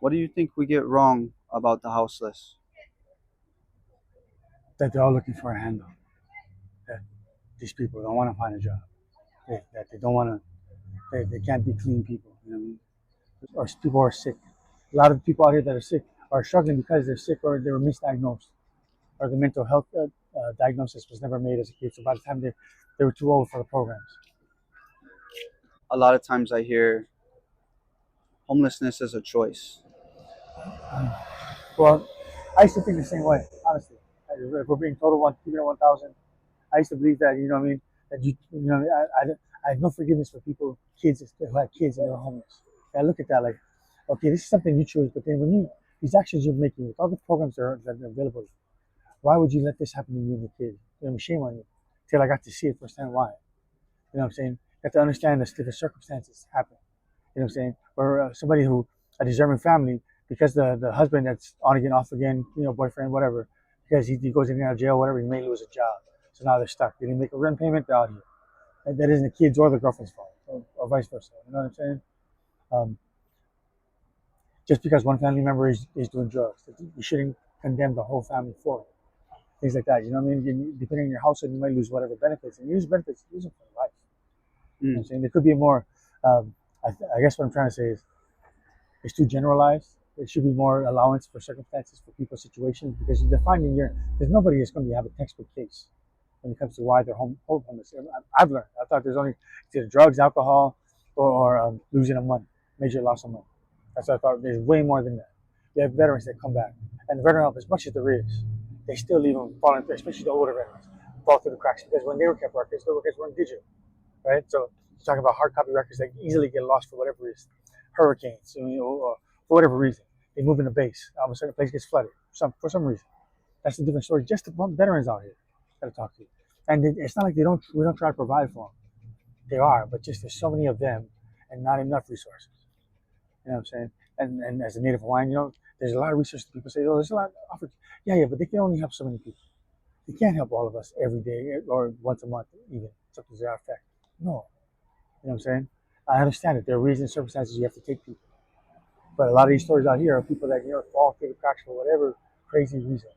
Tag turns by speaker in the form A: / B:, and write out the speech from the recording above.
A: What do you think we get wrong about the houseless?
B: That they're all looking for a handle. That these people don't want to find a job. That they don't want to. They can't be clean people. You know what I mean? Or people are sick. A lot of people out here that are sick are struggling because they're sick or they were misdiagnosed, or the mental health diagnosis was never made as a kid. So by the time they were too old for the programs.
A: A lot of times I hear homelessness is a choice.
B: Well, I used to think the same way, honestly. If we're being total one, keeping it 1,000, I used to believe that, you know what I mean, that I have no forgiveness for people, kids who had kids and they were homeless. And I look at that like, okay, this is something you choose, but then these actions you're making with all the programs that are available, why would you let this happen to you and your kid? You know, shame on you. Till I got to see it firsthand why. You know what I'm saying? You have to understand the circumstances happen. You know what I'm saying? Or somebody who, a deserving family, because the husband that's on again, off again, you know, boyfriend, whatever, because he goes in and out of jail, whatever, he may lose a job. So now they're stuck. They didn't make a rent payment, they're out here. That isn't the kids or the girlfriend's fault, or vice versa. You know what I'm saying? Um, just because one family member is doing drugs, you shouldn't condemn the whole family for it. Things like that. You know what I mean? Depending on your household, you might lose whatever benefits, and you lose benefits, you lose them for life. You know what I'm
A: Mm.
B: saying? There could be a more. I guess what I'm trying to say is it's too generalized. There should be more allowance for circumstances for people's situations because you're finding there's nobody that's going to have a textbook case when it comes to why they're homeless. I've learned. I thought there's only it's either drugs, alcohol, or losing of money, major loss of money. That's what I thought. There's way more than that. You have veterans that come back, and the veteran help, as much as there is, they still leave them falling through, especially the older veterans, fall through the cracks because when they were kept records, the records weren't digital, right? So you're talking about hard copy records that easily get lost for whatever reason, hurricanes, you know, or for whatever reason. They move in the base. All of a sudden, the place gets flooded for some reason. That's a different story. Just the veterans out here got to talk to you, and it's not like we don't try to provide for them. They are, but just there's so many of them and not enough resources. You know what I'm saying? And as a native Hawaiian, you know, there's a lot of resources. People say, oh, there's a lot offered. Yeah, but they can only help so many people. They can't help all of us every day or once a month, even something to that effect. No, you know what I'm saying? I understand it. There are reasons, circumstances you have to take people. But a lot of these stories out here are people that, you know, fall through the cracks for whatever crazy reason.